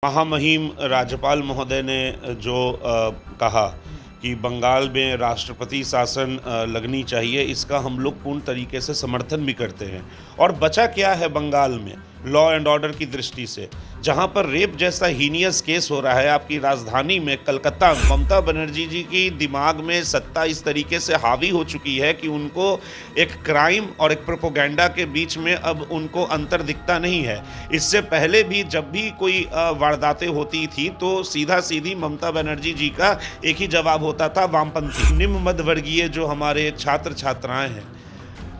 महामहिम राज्यपाल महोदय ने जो कहा कि बंगाल में राष्ट्रपति शासन लगनी चाहिए, इसका हम लोग पूर्ण तरीके से समर्थन भी करते हैं। और बचा क्या है बंगाल में लॉ एंड ऑर्डर की दृष्टि से, जहां पर रेप जैसा हीनियस केस हो रहा है आपकी राजधानी में कलकत्ता। ममता बनर्जी जी की दिमाग में सत्ता इस तरीके से हावी हो चुकी है कि उनको एक क्राइम और एक प्रोपोगेंडा के बीच में अब उनको अंतर दिखता नहीं है। इससे पहले भी जब भी कोई वारदातें होती थी तो सीधा सीधी ममता बनर्जी जी का एक ही जवाब होता था, वामपंथी। निम्न मध्य वर्गीय जो हमारे छात्र छात्राएं हैं,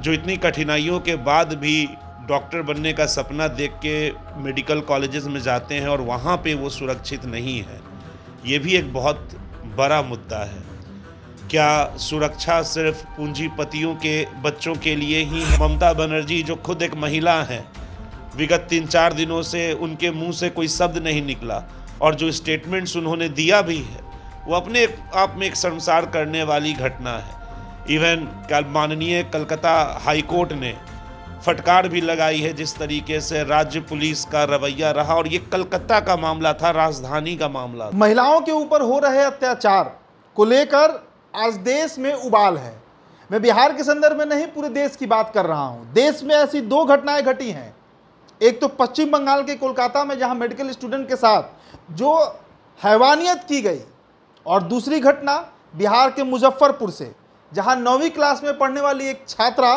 जो इतनी कठिनाइयों के बाद भी डॉक्टर बनने का सपना देख के मेडिकल कॉलेजेस में जाते हैं और वहाँ पे वो सुरक्षित नहीं है, ये भी एक बहुत बड़ा मुद्दा है। क्या सुरक्षा सिर्फ पूंजीपतियों के बच्चों के लिए ही है? ममता बनर्जी जो खुद एक महिला हैं, विगत 3-4 दिनों से उनके मुंह से कोई शब्द नहीं निकला और जो स्टेटमेंट्स उन्होंने दिया भी है वो अपने आप में एक शर्मसार करने वाली घटना है। इवन माननीय कलकत्ता हाई कोर्ट ने फटकार भी लगाई है जिस तरीके से राज्य पुलिस का रवैया रहा, और ये कलकत्ता का मामला था, राजधानी का मामला। महिलाओं के ऊपर हो रहे अत्याचार को लेकर आज देश में उबाल है। मैं बिहार के संदर्भ में नहीं, पूरे देश की बात कर रहा हूं। देश में ऐसी 2 घटनाएं घटी हैं। एक तो पश्चिम बंगाल के कोलकाता में जहां मेडिकल स्टूडेंट के साथ जो हैवानियत की गई, और दूसरी घटना बिहार के मुजफ्फरपुर से, जहां 9वीं क्लास में पढ़ने वाली एक छात्रा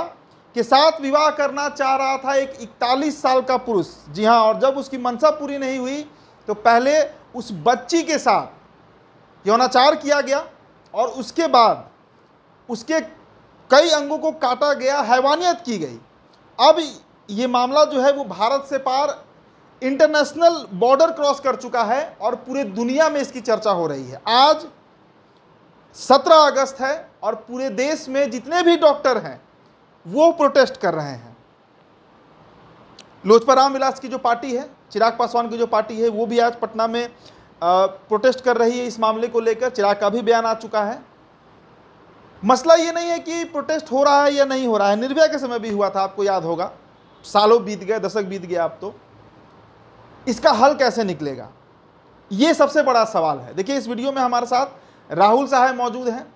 के साथ विवाह करना चाह रहा था एक 41 साल का पुरुष। जी हाँ, और जब उसकी मंशा पूरी नहीं हुई तो पहले उस बच्ची के साथ यौनाचार किया गया और उसके बाद उसके कई अंगों को काटा गया, हैवानियत की गई। अब ये मामला जो है वो भारत से पार इंटरनेशनल बॉर्डर क्रॉस कर चुका है और पूरे दुनिया में इसकी चर्चा हो रही है। आज 17 अगस्त है और पूरे देश में जितने भी डॉक्टर हैं वो प्रोटेस्ट कर रहे हैं। लोजपा रामविलास की जो पार्टी है, चिराग पासवान की जो पार्टी है, वो भी आज पटना में प्रोटेस्ट कर रही है इस मामले को लेकर। चिराग का भी बयान आ चुका है। मसला ये नहीं है कि प्रोटेस्ट हो रहा है या नहीं हो रहा है, निर्भया के समय भी हुआ था, आपको याद होगा। सालों बीत गए, दशक बीत गया। अब तो इसका हल कैसे निकलेगा, ये सबसे बड़ा सवाल है। देखिए, इस वीडियो में हमारे साथ राहुल साहब मौजूद हैं।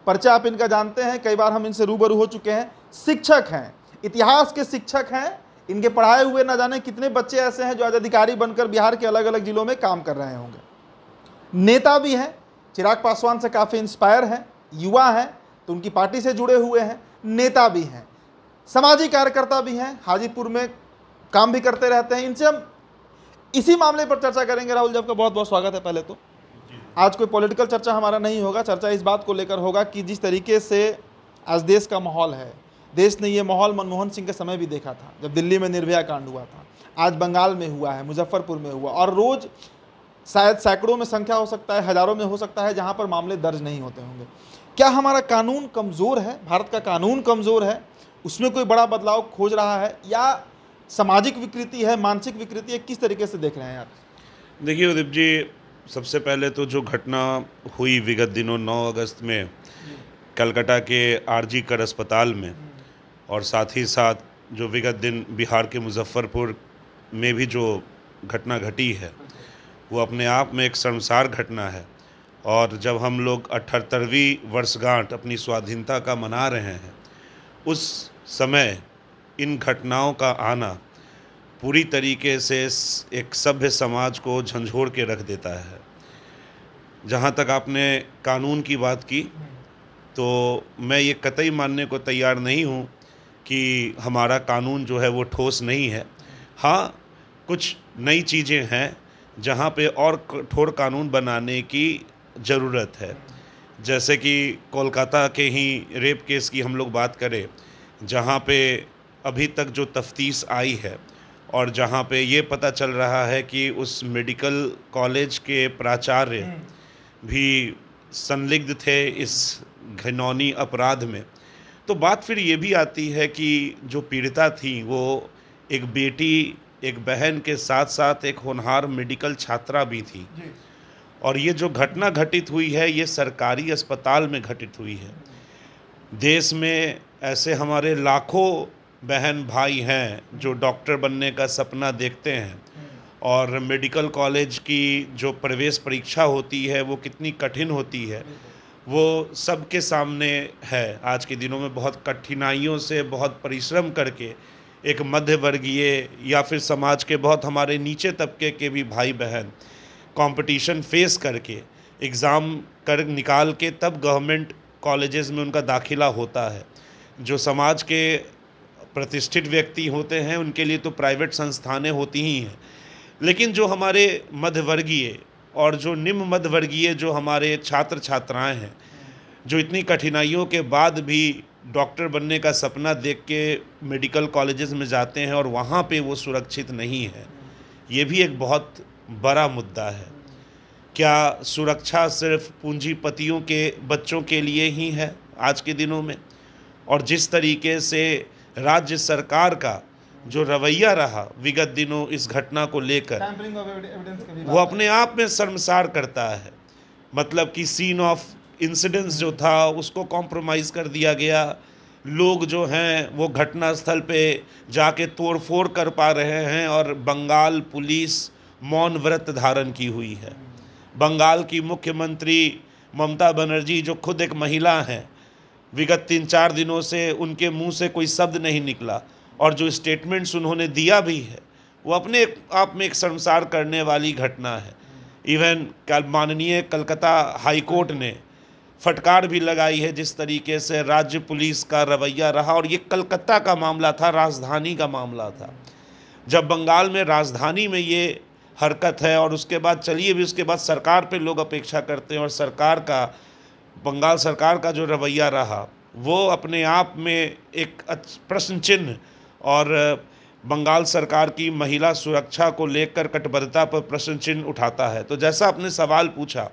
परिचय आप इनका जानते हैं, कई बार हम इनसे रूबरू हो चुके हैं। शिक्षक हैं, इतिहास के शिक्षक हैं। इनके पढ़ाए हुए न जाने कितने बच्चे ऐसे हैं जो आज अधिकारी बनकर बिहार के अलग अलग जिलों में काम कर रहे होंगे। नेता भी हैं, चिराग पासवान से काफ़ी इंस्पायर हैं। युवा हैं तो उनकी पार्टी से जुड़े हुए हैं। नेता भी हैं, सामाजिक कार्यकर्ता भी हैं, हाजीपुर में काम भी करते रहते हैं। इनसे हम इसी मामले पर चर्चा करेंगे। राहुल जी, आपका बहुत बहुत स्वागत है। पहले तो आज कोई पॉलिटिकल चर्चा हमारा नहीं होगा, चर्चा इस बात को लेकर होगा कि जिस तरीके से आज देश का माहौल है, देश ने ये माहौल मनमोहन सिंह के समय भी देखा था, जब दिल्ली में निर्भया कांड हुआ था। आज बंगाल में हुआ है, मुजफ्फरपुर में हुआ, और रोज़ शायद सैकड़ों में संख्या हो सकता है, हज़ारों में हो सकता है जहाँ पर मामले दर्ज नहीं होते होंगे। क्या हमारा कानून कमज़ोर है? भारत का कानून कमज़ोर है, उसमें कोई बड़ा बदलाव खोज रहा है, या सामाजिक विकृति है, मानसिक विकृति है? किस तरीके से देख रहे हैं आप? देखिए उदीप जी, सबसे पहले तो जो घटना हुई विगत दिनों 9 अगस्त में कलकत्ता के आरजी कर अस्पताल में, और साथ ही साथ जो विगत दिन बिहार के मुजफ्फरपुर में भी जो घटना घटी है, वो अपने आप में एक शर्मसार घटना है। और जब हम लोग 78वीं वर्षगांठ अपनी स्वाधीनता का मना रहे हैं, उस समय इन घटनाओं का आना पूरी तरीके से एक सभ्य समाज को झंझोड़ के रख देता है। जहाँ तक आपने कानून की बात की, तो मैं ये कतई मानने को तैयार नहीं हूँ कि हमारा कानून जो है वो ठोस नहीं है। हाँ, कुछ नई चीज़ें हैं जहाँ पे और कठोर कानून बनाने की ज़रूरत है। जैसे कि कोलकाता के ही रेप केस की हम लोग बात करें, जहाँ पे अभी तक जो तफ्तीश आई है और जहाँ पे ये पता चल रहा है कि उस मेडिकल कॉलेज के प्राचार्य भी संलिग्ध थे इस घिनौनी अपराध में, तो बात फिर ये भी आती है कि जो पीड़िता थी वो एक बेटी, एक बहन के साथ साथ एक होनहार मेडिकल छात्रा भी थी। और ये जो घटना घटित हुई है, ये सरकारी अस्पताल में घटित हुई है। देश में ऐसे हमारे लाखों बहन भाई हैं जो डॉक्टर बनने का सपना देखते हैं और मेडिकल कॉलेज की जो प्रवेश परीक्षा होती है वो कितनी कठिन होती है, वो सबके सामने है। आज के दिनों में बहुत कठिनाइयों से, बहुत परिश्रम करके एक मध्य वर्गीय या फिर समाज के बहुत हमारे नीचे तबके के भी भाई बहन कंपटीशन फेस करके एग्ज़ाम कर निकाल के तब गवर्नमेंट कॉलेजेस में उनका दाखिला होता है। जो समाज के प्रतिष्ठित व्यक्ति होते हैं उनके लिए तो प्राइवेट संस्थानें होती ही हैं, लेकिन जो हमारे मध्यवर्गीय और जो निम्न मध्यवर्गीय जो हमारे छात्र छात्राएं हैं, जो इतनी कठिनाइयों के बाद भी डॉक्टर बनने का सपना देख के मेडिकल कॉलेजेस में जाते हैं और वहाँ पे वो सुरक्षित नहीं है, ये भी एक बहुत बड़ा मुद्दा है। क्या सुरक्षा सिर्फ पूंजीपतियों के बच्चों के लिए ही है आज के दिनों में? और जिस तरीके से राज्य सरकार का जो रवैया रहा विगत दिनों इस घटना को लेकर, वो अपने आप में शर्मसार करता है। मतलब कि सीन ऑफ इंसिडेंट्स जो था उसको कॉम्प्रोमाइज़ कर दिया गया। लोग जो हैं वो घटना स्थल पे जाके तोड़ फोड़ कर पा रहे हैं और बंगाल पुलिस मौन व्रत धारण की हुई है। बंगाल की मुख्यमंत्री ममता बनर्जी जो खुद एक महिला हैं, विगत 3-4 दिनों से उनके मुंह से कोई शब्द नहीं निकला और जो स्टेटमेंट्स उन्होंने दिया भी है वो अपने आप में एक शर्मसार करने वाली घटना है। इवन माननीय कलकत्ता हाई कोर्ट ने फटकार भी लगाई है जिस तरीके से राज्य पुलिस का रवैया रहा, और ये कलकत्ता का मामला था, राजधानी का मामला था। जब बंगाल में राजधानी में ये हरकत है और उसके बाद चलिए भी उसके बाद सरकार पे लोग अपेक्षा करते हैं, और सरकार का, बंगाल सरकार का जो रवैया रहा वो अपने आप में एक प्रश्न चिन्ह और बंगाल सरकार की महिला सुरक्षा को लेकर कटिबद्धता पर प्रश्न चिन्ह उठाता है। तो जैसा आपने सवाल पूछा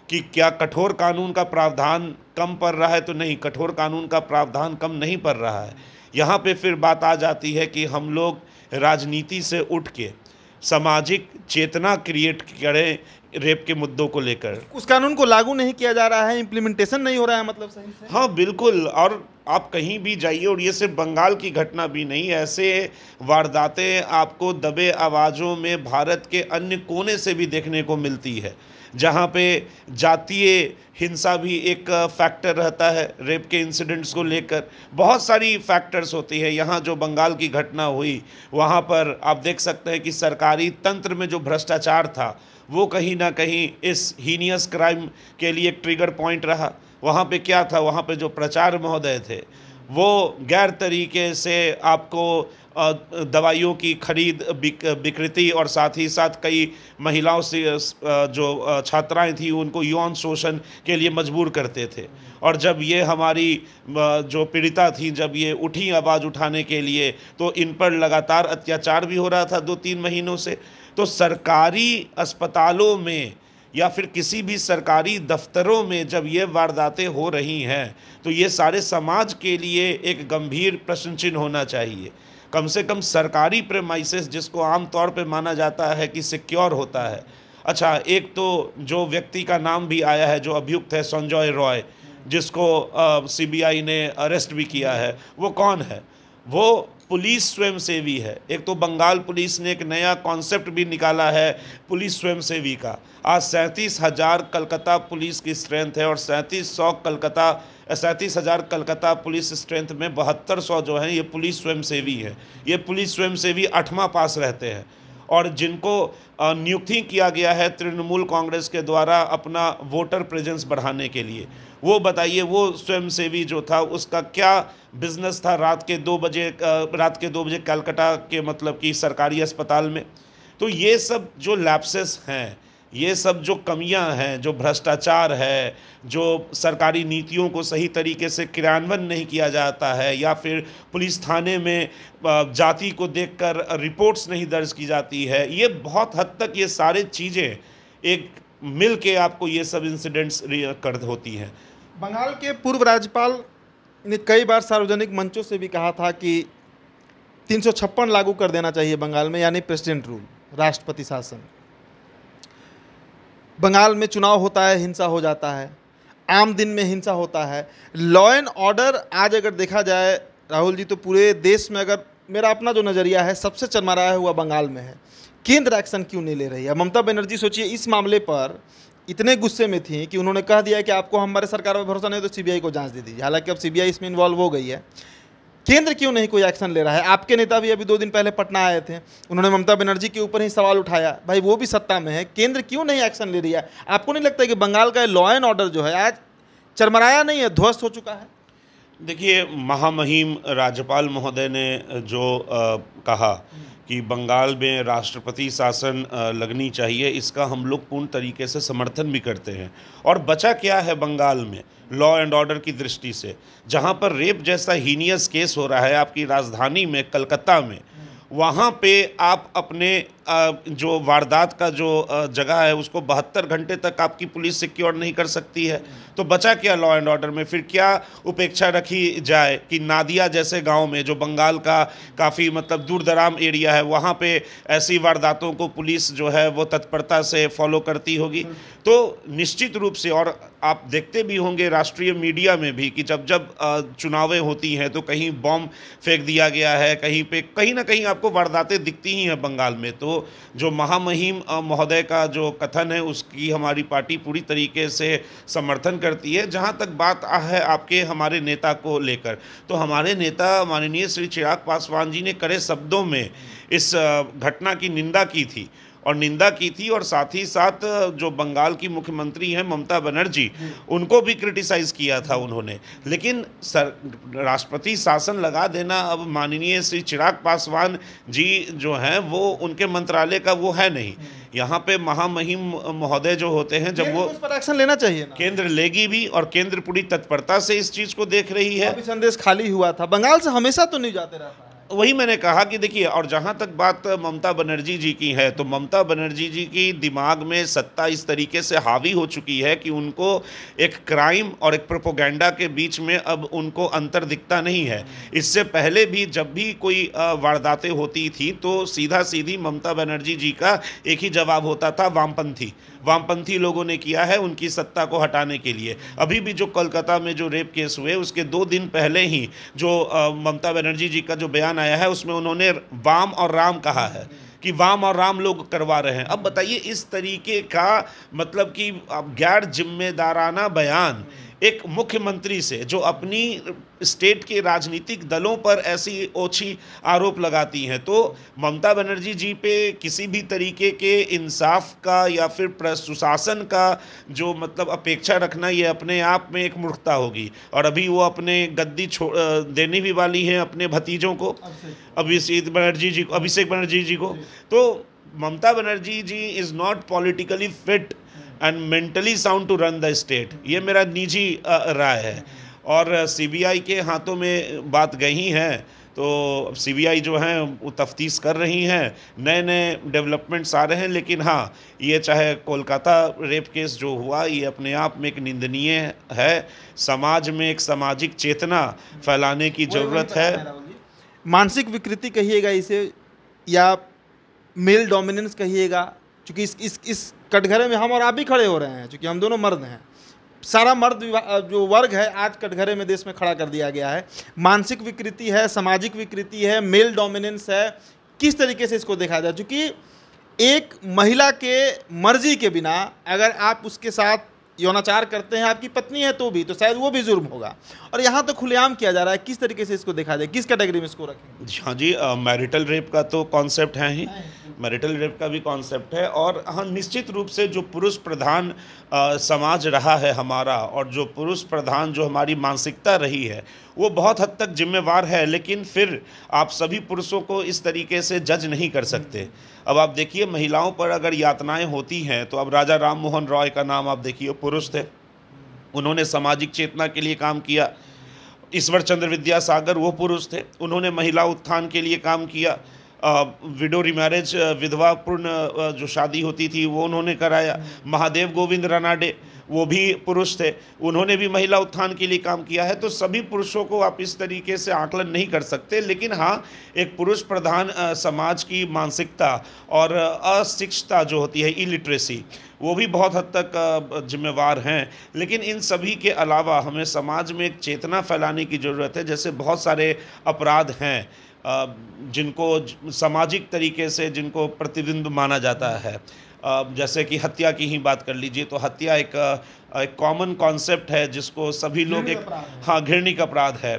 कि क्या कठोर कानून का प्रावधान कम पड़ रहा है, तो नहीं, कठोर कानून का प्रावधान कम नहीं पड़ रहा है। यहाँ पे फिर बात आ जाती है कि हम लोग राजनीति से उठ के सामाजिक चेतना क्रिएट करें रेप के मुद्दों को लेकर। उस कानून को लागू नहीं किया जा रहा है, इम्प्लीमेंटेशन नहीं हो रहा है, मतलब सही से। हाँ बिल्कुल, और आप कहीं भी जाइए, और ये सिर्फ बंगाल की घटना भी नहीं, ऐसे वारदातें आपको दबे आवाज़ों में भारत के अन्य कोने से भी देखने को मिलती है, जहाँ पे जातीय हिंसा भी एक फैक्टर रहता है रेप के इंसिडेंट्स को लेकर। बहुत सारी फैक्टर्स होती है। यहाँ जो बंगाल की घटना हुई वहाँ पर आप देख सकते हैं कि सरकारी तंत्र में जो भ्रष्टाचार था वो कहीं ना कहीं इस हीनियस क्राइम के लिए एक ट्रिगर पॉइंट रहा। वहाँ पे क्या था, वहाँ पे जो प्रचार महोदय थे वो गैर तरीके से आपको दवाइयों की खरीद बिक्री और साथ ही साथ कई महिलाओं से जो छात्राएं थी उनको यौन शोषण के लिए मजबूर करते थे। और जब ये हमारी जो पीड़िता थी, जब ये उठी आवाज़ उठाने के लिए, तो इन पर लगातार अत्याचार भी हो रहा था 2-3 महीनों से। तो सरकारी अस्पतालों में या फिर किसी भी सरकारी दफ्तरों में जब ये वारदातें हो रही हैं तो ये सारे समाज के लिए एक गंभीर प्रश्न चिन्ह होना चाहिए। कम से कम सरकारी प्रेमाइसेस, जिसको आम तौर पे माना जाता है कि सिक्योर होता है। अच्छा, एक तो जो व्यक्ति का नाम भी आया है जो अभियुक्त है, संजय रॉय, जिसको सीबीआई ने अरेस्ट भी किया है, वो कौन है? वो पुलिस स्वयंसेवी है। एक तो बंगाल पुलिस ने एक नया कॉन्सेप्ट भी निकाला है पुलिस स्वयंसेवी का। आज 37,000 कलकत्ता पुलिस की स्ट्रेंथ है और 37,000 कलकत्ता पुलिस स्ट्रेंथ में 7200 जो हैं ये पुलिस स्वयंसेवी हैं। ये पुलिस स्वयंसेवी 8वां पास रहते हैं और जिनको नियुक्ति किया गया है तृणमूल कांग्रेस के द्वारा अपना वोटर प्रेजेंस बढ़ाने के लिए। वो बताइए, वो स्वयंसेवी जो था उसका क्या बिजनेस था रात के 2 बजे कलकत्ता के मतलब कि सरकारी अस्पताल में। तो ये सब जो लैप्सेस हैं, ये सब जो कमियां हैं, जो भ्रष्टाचार है, जो सरकारी नीतियों को सही तरीके से क्रियान्वयन नहीं किया जाता है, या फिर पुलिस थाने में जाति को देखकर रिपोर्ट्स नहीं दर्ज की जाती है, ये बहुत हद तक ये सारे चीज़ें एक मिल के आपको ये सब इंसिडेंट्स कर होती हैं। बंगाल के पूर्व राज्यपाल ने कई बार सार्वजनिक मंचों से भी कहा था कि 356 लागू कर देना चाहिए बंगाल में, यानी प्रेसिडेंट रूल, राष्ट्रपति शासन। बंगाल में चुनाव होता है, हिंसा हो जाता है, आम दिन में हिंसा होता है। लॉ एंड ऑर्डर आज अगर देखा जाए राहुल जी, तो पूरे देश में, अगर मेरा अपना जो नज़रिया है, सबसे चरमराया हुआ बंगाल में है। केंद्र एक्शन क्यों नहीं ले रही है? ममता बनर्जी सोचिए इस मामले पर इतने गुस्से में थी कि उन्होंने कह दिया कि आपको हमारे सरकार पर भरोसा नहीं तो सीबीआई को जांच दे दीजिए। हालांकि अब सीबीआई इसमें इन्वॉल्व हो गई है। केंद्र क्यों नहीं कोई एक्शन ले रहा है? आपके नेता भी अभी 2 दिन पहले पटना आए थे, उन्होंने ममता बनर्जी के ऊपर ही सवाल उठाया, भाई वो भी सत्ता में है, केंद्र क्यों नहीं एक्शन ले रही है? आपको नहीं लगता कि बंगाल का लॉ एंड ऑर्डर जो है आज चरमराया नहीं है, ध्वस्त हो चुका है? देखिए, महामहिम राज्यपाल महोदय ने जो कहा कि बंगाल में राष्ट्रपति शासन लगनी चाहिए, इसका हम लोग पूर्ण तरीके से समर्थन भी करते हैं। और बचा क्या है बंगाल में लॉ एंड ऑर्डर की दृष्टि से? जहां पर रेप जैसा हीनियस केस हो रहा है आपकी राजधानी में, कलकत्ता में, वहाँ पे आप अपने जो वारदात का जो जगह है उसको 72 घंटे तक आपकी पुलिस सिक्योर नहीं कर सकती है। तो बचा क्या लॉ एंड ऑर्डर में? फिर क्या उपेक्षा रखी जाए कि नादिया जैसे गांव में, जो बंगाल का काफ़ी मतलब दूर दराज एरिया है, वहाँ पे ऐसी वारदातों को पुलिस जो है वो तत्परता से फॉलो करती होगी? तो निश्चित रूप से, और आप देखते भी होंगे राष्ट्रीय मीडिया में भी कि जब जब चुनावें होती हैं तो कहीं बॉम्ब फेंक दिया गया है, कहीं पे कहीं ना कहीं आपको वारदातें दिखती ही हैं बंगाल में। तो जो महामहिम महोदय का जो कथन है उसकी हमारी पार्टी पूरी तरीके से समर्थन करती है। जहां तक बात है आपके हमारे नेता को लेकर, तो हमारे नेता माननीय श्री चिराग पासवान जी ने कड़े शब्दों में इस घटना की निंदा की थी, और साथ ही साथ जो बंगाल की मुख्यमंत्री हैं ममता बनर्जी, उनको भी क्रिटिसाइज़ किया था उन्होंने। लेकिन राष्ट्रपति शासन लगा देना अब माननीय श्री चिराग पासवान जी जो हैं वो उनके मंत्रालय का वो है नहीं। यहाँ पे महामहिम महोदय जो होते हैं, जब वो उस पर एक्शन लेना चाहिए ना। केंद्र लेगी भी, और केंद्र पूरी तत्परता से इस चीज़ को देख रही है। अभी संदेश खाली हुआ था, बंगाल से हमेशा तो नहीं जाते रहता है। वही मैंने कहा कि देखिए, और जहाँ तक बात ममता बनर्जी जी की है, तो ममता बनर्जी जी की दिमाग में सत्ता इस तरीके से हावी हो चुकी है कि उनको एक क्राइम और एक प्रोपोगेंडा के बीच में अब उनको अंतर दिखता नहीं है। इससे पहले भी जब भी कोई वारदातें होती थी तो सीधा सीधी ममता बनर्जी जी का एक ही जवाब होता था, वामपंथी लोगों ने किया है उनकी सत्ता को हटाने के लिए। अभी भी जो कोलकाता में जो रेप केस हुए उसके 2 दिन पहले ही जो ममता बनर्जी जी का जो बयान आया है उसमें उन्होंने वाम और राम कहा है कि वाम और राम लोग करवा रहे हैं। अब बताइए, इस तरीके का मतलब कि गैर जिम्मेदाराना बयान एक मुख्यमंत्री से, जो अपनी स्टेट के राजनीतिक दलों पर ऐसी ओछी आरोप लगाती हैं, तो ममता बनर्जी जी पे किसी भी तरीके के इंसाफ का या फिर सुशासन का जो मतलब अपेक्षा रखना, ये अपने आप में एक मूर्खता होगी। और अभी वो अपने गद्दी देने भी वाली हैं अपने भतीजों को, अभिषेक बनर्जी जी को। तो Mamata Banerjee ji is not politically fit and mentally sound to run the state, ये मेरा निजी राय है। और सीबीआई के हाथों में बात गई हैं, तो सीबीआई जो है वो तफ्तीश कर रही हैं, नए नए डेवलपमेंट्स आ रहे हैं। लेकिन हाँ, ये चाहे कोलकाता रेप केस जो हुआ, ये अपने आप में एक निंदनीय है। समाज में एक सामाजिक चेतना फैलाने की ज़रूरत है। मानसिक विकृति कहिएगा इसे या मेल डोमिनेंस कहिएगा, क्योंकि इस कटघरे में हम और आप भी खड़े हो रहे हैं, क्योंकि हम दोनों मर्द हैं। सारा मर्द जो वर्ग है आज कटघरे में देश में खड़ा कर दिया गया है। मानसिक विकृति है, सामाजिक विकृति है, मेल डोमिनेंस है। किस तरीके से इसको देखा जाए? क्योंकि एक महिला के मर्जी के बिना अगर आप उसके साथ यौनाचार करते हैं, आपकी पत्नी है तो शायद वो भी जुर्म होगा, और यहाँ तो खुलेआम किया जा रहा है। किस तरीके से इसको देखा जाए, किस कैटेगरी में इसको रखें? हाँ जी, मैरिटल रेप का तो कॉन्सेप्ट है ही, मैरिटल रेप का भी कॉन्सेप्ट है। और हाँ, निश्चित रूप से जो पुरुष प्रधान समाज रहा है हमारा, और जो पुरुष प्रधान जो हमारी मानसिकता रही है, वो बहुत हद तक जिम्मेवार है। लेकिन फिर आप सभी पुरुषों को इस तरीके से जज नहीं कर सकते। अब आप देखिए, महिलाओं पर अगर यातनाएं होती हैं, तो अब राजा राम मोहन रॉय का नाम आप देखिए, पुरुष थे, उन्होंने सामाजिक चेतना के लिए काम किया। ईश्वर चंद्र विद्यासागर वो पुरुष थे, उन्होंने महिला उत्थान के लिए काम किया। विडो रिमैरेज, विधवा पूर्ण जो शादी होती थी वो उन्होंने कराया। महादेव गोविंद रानाडे वो भी पुरुष थे, उन्होंने भी महिला उत्थान के लिए काम किया है। तो सभी पुरुषों को आप इस तरीके से आकलन नहीं कर सकते। लेकिन हाँ, एक पुरुष प्रधान समाज की मानसिकता और अशिक्षता जो होती है, इलिटरेसी, वो भी बहुत हद तक जिम्मेवार हैं। लेकिन इन सभी के अलावा हमें समाज में एक चेतना फैलाने की ज़रूरत है। जैसे बहुत सारे अपराध हैं, जिनको सामाजिक तरीके से जिनको प्रतिबिंब माना जाता है, जैसे कि हत्या की ही बात कर लीजिए, तो हत्या एक कॉमन कॉन्सेप्ट है जिसको सभी लोग एक, हाँ, घृणिक अपराध है।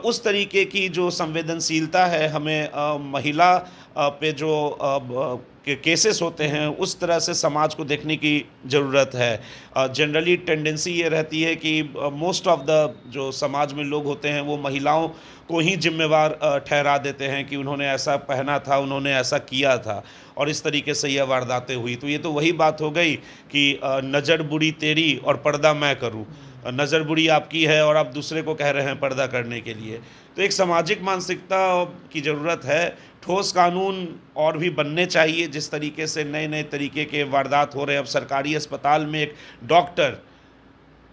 उस तरीके की जो संवेदनशीलता है हमें महिला पे जो केसेस होते हैं उस तरह से समाज को देखने की ज़रूरत है। जनरली टेंडेंसी ये रहती है कि मोस्ट ऑफ द जो समाज में लोग होते हैं वो महिलाओं को ही जिम्मेवार ठहरा देते हैं कि उन्होंने ऐसा पहना था, उन्होंने ऐसा किया था और इस तरीके से यह वारदातें हुई। तो ये तो वही बात हो गई कि नज़र बुरी तेरी और पर्दा मैं करूं। नज़र बुरी आपकी है और आप दूसरे को कह रहे हैं पर्दा करने के लिए। तो एक सामाजिक मानसिकता की ज़रूरत है। ठोस कानून और भी बनने चाहिए। जिस तरीके से नए नए तरीके के वारदात हो रहे हैं, अब सरकारी अस्पताल में एक डॉक्टर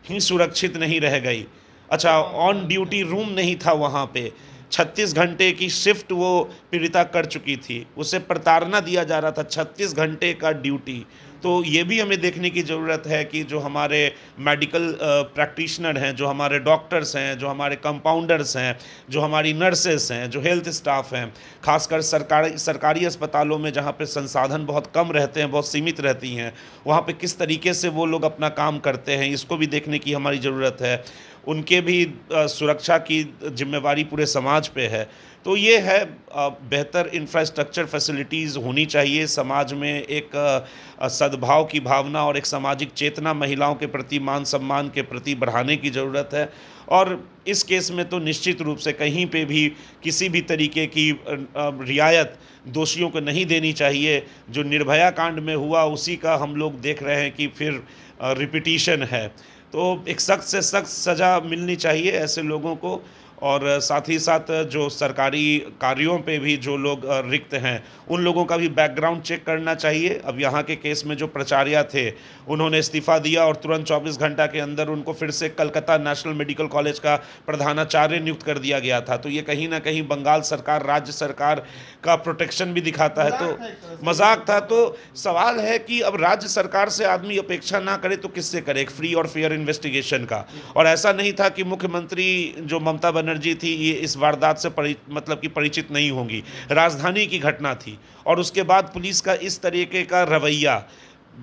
ही सुरक्षित नहीं रह गई। अच्छा, ऑन ड्यूटी रूम नहीं था वहाँ पे, 36 घंटे की शिफ्ट वो पीड़िता कर चुकी थी, उसे प्रताड़ना दिया जा रहा था, 36 घंटे का ड्यूटी। तो ये भी हमें देखने की ज़रूरत है कि जो हमारे मेडिकल प्रैक्टिशनर हैं, जो हमारे डॉक्टर्स हैं, जो हमारे कंपाउंडर्स हैं, जो हमारी नर्सेस हैं, जो हेल्थ स्टाफ हैं, खासकर सरकारी अस्पतालों में जहाँ पे संसाधन बहुत कम रहते हैं, बहुत सीमित रहती हैं, वहाँ पे किस तरीके से वो लोग अपना काम करते हैं, इसको भी देखने की हमारी ज़रूरत है। उनके भी सुरक्षा की जिम्मेवारी पूरे समाज पे है। तो ये है, बेहतर इंफ्रास्ट्रक्चर फैसिलिटीज़ होनी चाहिए समाज में, एक सद्भाव की भावना और एक सामाजिक चेतना महिलाओं के प्रति, मान सम्मान के प्रति बढ़ाने की ज़रूरत है। और इस केस में तो निश्चित रूप से कहीं पे भी किसी भी तरीके की रियायत दोषियों को नहीं देनी चाहिए। जो निर्भया कांड में हुआ उसी का हम लोग देख रहे हैं कि फिर रिपीटिशन है। तो एक सख्त से सख्त सज़ा मिलनी चाहिए ऐसे लोगों को। और साथ ही साथ जो सरकारी कार्यों पे भी जो लोग रिक्त हैं उन लोगों का भी बैकग्राउंड चेक करना चाहिए। अब यहाँ के केस में जो प्राचार्य थे उन्होंने इस्तीफ़ा दिया और तुरंत 24 घंटा के अंदर उनको फिर से कलकत्ता नेशनल मेडिकल कॉलेज का प्रधानाचार्य नियुक्त कर दिया गया था। तो ये कहीं ना कहीं बंगाल सरकार, राज्य सरकार का प्रोटेक्शन भी दिखाता है। तो मजाक था। तो सवाल है कि अब राज्य सरकार से आदमी अपेक्षा ना करे तो किससे करे, एक फ्री और फेयर इन्वेस्टिगेशन का। और ऐसा नहीं था कि मुख्यमंत्री जो ममता बनर्जी थी ये इस वारदात से मतलब कि परिचित नहीं होंगी। राजधानी की घटना थी और उसके बाद पुलिस का इस तरीके का रवैया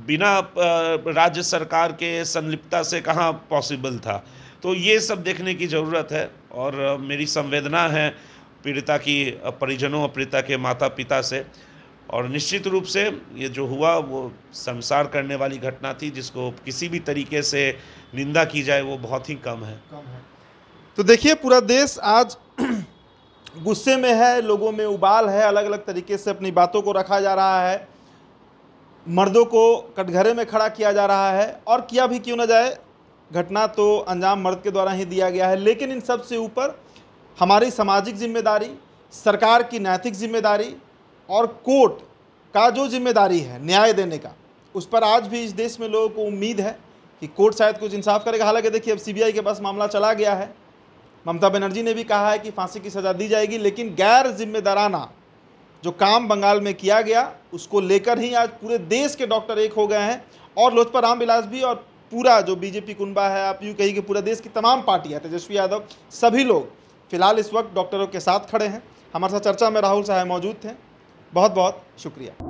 बिना राज्य सरकार के संलिप्तता से कहाँ पॉसिबल था। तो ये सब देखने की ज़रूरत है। और मेरी संवेदना है पीड़िता की परिजनों और पीड़िता के माता पिता से। और निश्चित रूप से ये जो हुआ वो शर्मसार करने वाली घटना थी, जिसको किसी भी तरीके से निंदा की जाए वो बहुत ही कम है। तो देखिए, पूरा देश आज गुस्से में है, लोगों में उबाल है, अलग अलग तरीके से अपनी बातों को रखा जा रहा है, मर्दों को कटघरे में खड़ा किया जा रहा है। और किया भी क्यों ना जाए, घटना तो अंजाम मर्द के द्वारा ही दिया गया है। लेकिन इन सब से ऊपर हमारी सामाजिक जिम्मेदारी, सरकार की नैतिक जिम्मेदारी और कोर्ट का जो जिम्मेदारी है न्याय देने का, उस पर आज भी इस देश में लोगों को उम्मीद है कि कोर्ट शायद कुछ इंसाफ करेगा। हालांकि देखिए, अब सीबीआई के पास मामला चला गया है। ममता बनर्जी ने भी कहा है कि फांसी की सज़ा दी जाएगी। लेकिन गैर जिम्मेदाराना जो काम बंगाल में किया गया उसको लेकर ही आज पूरे देश के डॉक्टर एक हो गए हैं। और लोजपा रामविलास भी और पूरा जो बीजेपी कुनबा है, आप यूँ कहिए कि पूरा देश की तमाम पार्टियाँ, तेजस्वी यादव, सभी लोग फिलहाल इस वक्त डॉक्टरों के साथ खड़े हैं। हमारे साथ चर्चा में राहुल साहब मौजूद थे। बहुत बहुत शुक्रिया।